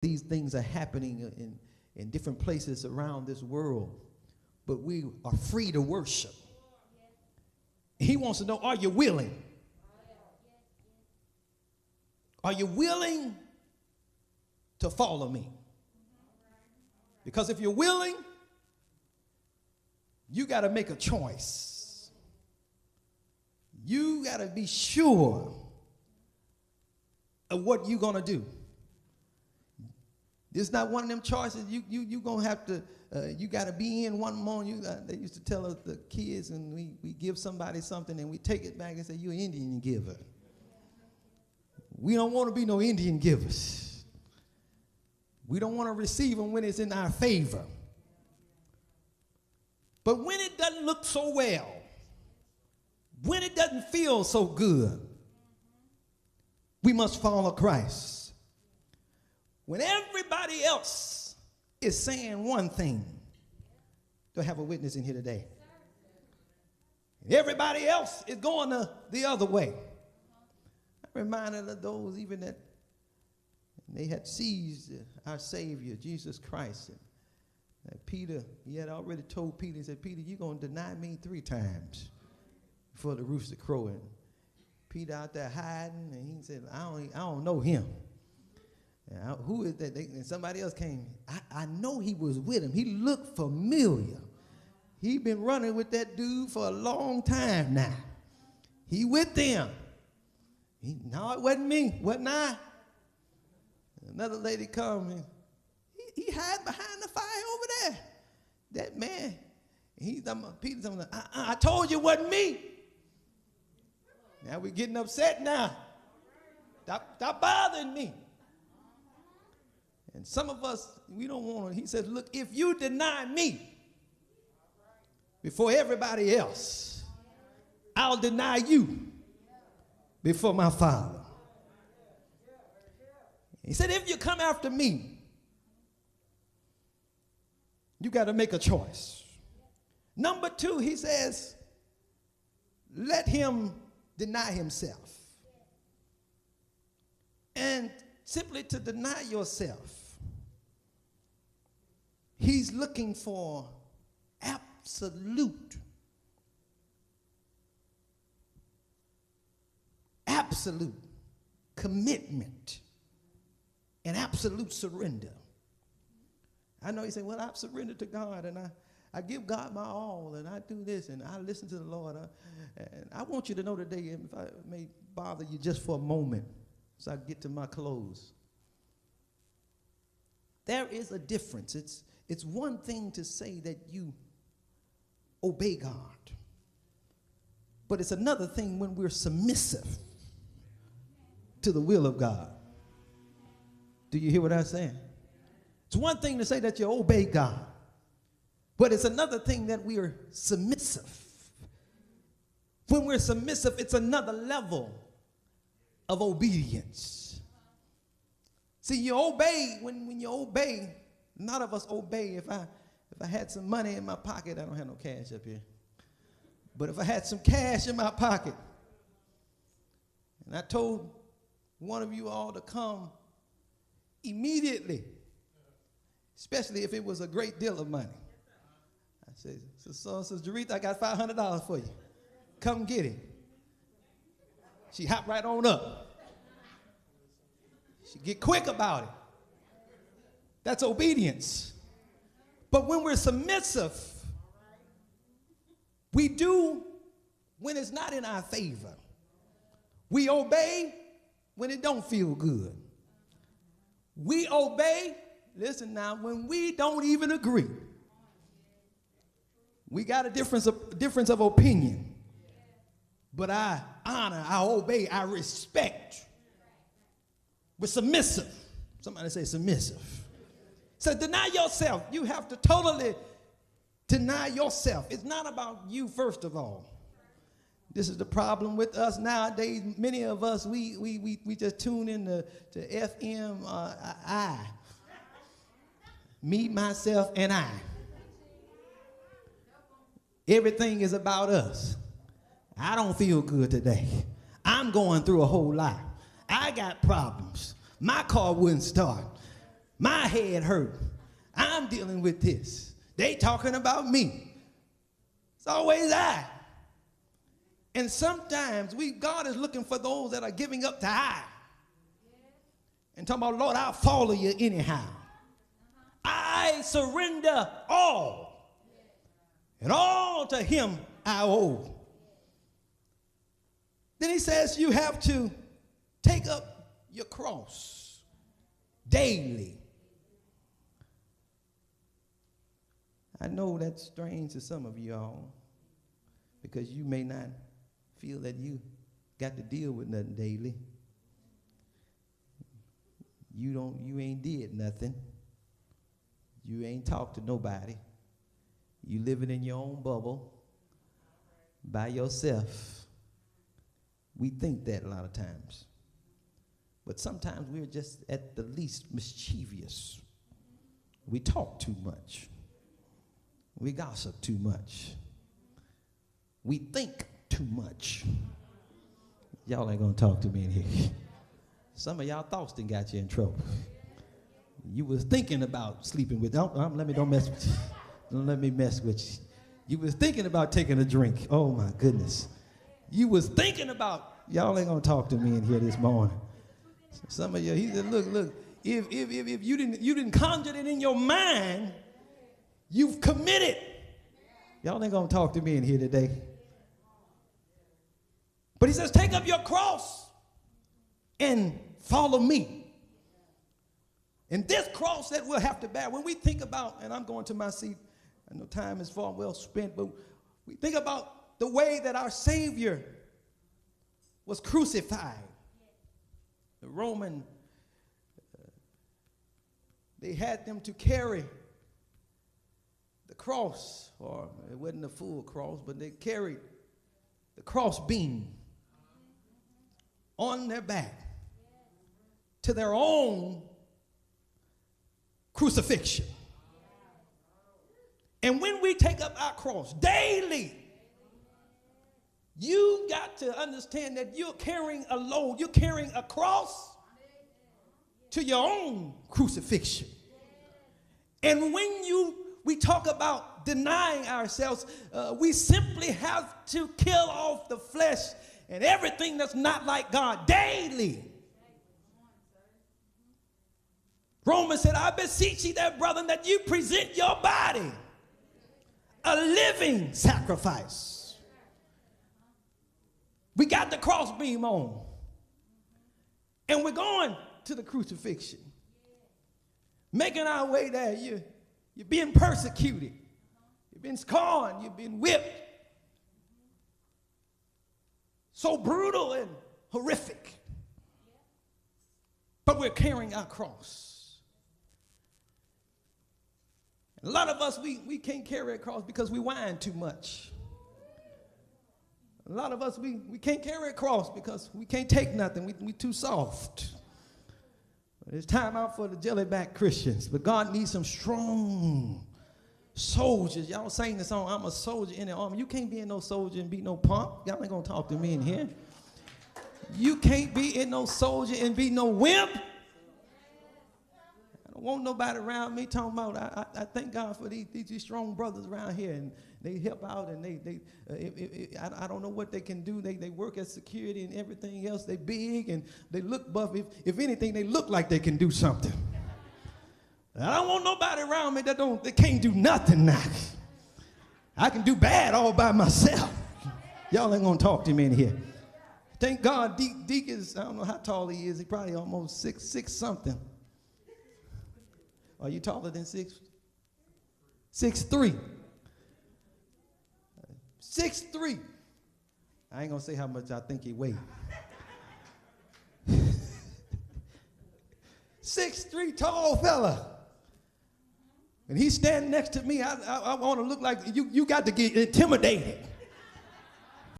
These things are happening in different places around this world, but we are free to worship. He wants to know, are you willing? Are you willing to follow me? Because if you're willing, you got to make a choice. You got to be sure of what you're going to do. This is not one of them choices you're going to have to, you got to be in one morning. They used to tell us, the kids, and we give somebody something and we take it back and say, you're an Indian giver. We don't want to be no Indian givers. We don't want to receive them when it's in our favor. But when it doesn't look so well, when it doesn't feel so good, we must follow Christ. When everybody else is saying one thing, do I have a witness in here today? Everybody else is going the other way. I'm reminded of those even that they had seized our Savior, Jesus Christ. And Peter, he had already told Peter, he said, Peter, you're going to deny me 3 times before the rooster crowing. Peter out there hiding, and he said, I don't know him. Who is that? And somebody else came. I know he was with him. He looked familiar. He'd been running with that dude for a long time now. He with them. No, it wasn't me. Wasn't I? Another lady come and he hid behind the fire over there. That man. Peter's like, I told you it wasn't me. Now we're getting upset now. Stop bothering me. And some of us, we don't want to. He says, look, if you deny me before everybody else, I'll deny you before my Father. He said, if you come after me, you got to make a choice. Number 2, he says, let him deny himself. And simply to deny yourself, he's looking for absolute commitment and absolute surrender. I know you say, well, I've surrendered to God, and I give God my all, and I do this, and I listen to the Lord. And I want you to know today, if I may bother you just for a moment, so I get to my close. There is a difference. It's one thing to say that you obey God, but it's another thing when we're submissive to the will of God. Do you hear what I'm saying? It's one thing to say that you obey God, but it's another thing that we are submissive. When we're submissive, it's another level of obedience. See, you obey when you obey. None of us obey. If I had some money in my pocket, I don't have no cash up here. But if I had some cash in my pocket, and I told one of you all to come immediately, especially if it was a great deal of money. I said, so Jaretha, I got $500 for you. Come get it. She hopped right on up. She get quick about it. That's obedience. But when we're submissive, we do when it's not in our favor. We obey when it don't feel good. We obey, listen now, when we don't even agree. We got a difference of opinion. But I honor, I obey, I respect. We're submissive. Somebody say submissive. So deny yourself. You have to totally deny yourself. It's not about you, first of all. This is the problem with us nowadays. Many of us, we just tune in to FM, I. Me, myself, and I. Everything is about us. I don't feel good today. I'm going through a whole lot. I got problems. My car wouldn't start. My head hurt. I'm dealing with this. They talking about me. It's always I. And sometimes God is looking for those that are giving up to I. And talking about, Lord, I'll follow you anyhow. I surrender all. And all to him I owe. Then he says you have to take up your cross daily. I know that's strange to some of y'all because you may not feel that you got to deal with nothing daily. You ain't did nothing. You ain't talked to nobody. You living in your own bubble by yourself. We think that a lot of times. But sometimes we're just at the least mischievous. We talk too much. We gossip too much. We think too much. Y'all ain't gonna talk to me in here. Some of y'all thoughts done got you in trouble. You was thinking about sleeping with, don't mess with you. Don't let me mess with you. You was thinking about taking a drink. Oh my goodness. You was thinking about, y'all ain't gonna talk to me in here this morning. Some of you, he said, look, if you didn't conjure it in your mind, you've committed. Y'all ain't gonna talk to me in here today. But he says, take up your cross and follow me. And this cross that we'll have to bear, when we think about, and I'm going to my seat, I know time is far well spent, but we think about the way that our Savior was crucified. The Roman, they had them to carry the cross, or it wasn't a full cross, but they carried the cross beam on their back to their own crucifixion. And when we take up our cross daily, you got to understand that you're carrying a load, you're carrying a cross to your own crucifixion. And when we talk about denying ourselves, we simply have to kill off the flesh and everything that's not like God daily. Romans said, I beseech you that, brethren, that you present your body a living sacrifice. We got the cross beam on, and we're going to the crucifixion, making our way there. You're being persecuted. You've been scorned. You've been whipped. So brutal and horrific. But we're carrying our cross. A lot of us, we can't carry a cross because we whine too much. A lot of us, we can't carry a cross because we can't take nothing. We too soft. It's time out for the jellyback Christians. But God needs some strong soldiers. Y'all sang the song, I'm a soldier in the army. You can't be in no soldier and be no punk. Y'all ain't going to talk to me in here. You can't be in no soldier and be no wimp. I don't want nobody around me talking about, I thank God for these strong brothers around here, and they help out, and I don't know what they can do. They work as security and everything else. They big and they look buff. If anything, they look like they can do something. I don't want nobody around me that can't do nothing now. I can do bad all by myself. Y'all ain't gonna talk to me in here. Thank God, Deke is, I don't know how tall he is. He probably almost six something. Are you taller than 6'3"? 6'3". I ain't gonna say how much I think he weighed. 6'3" tall fella. And he's standing next to me. I want to look like you got to get intimidated.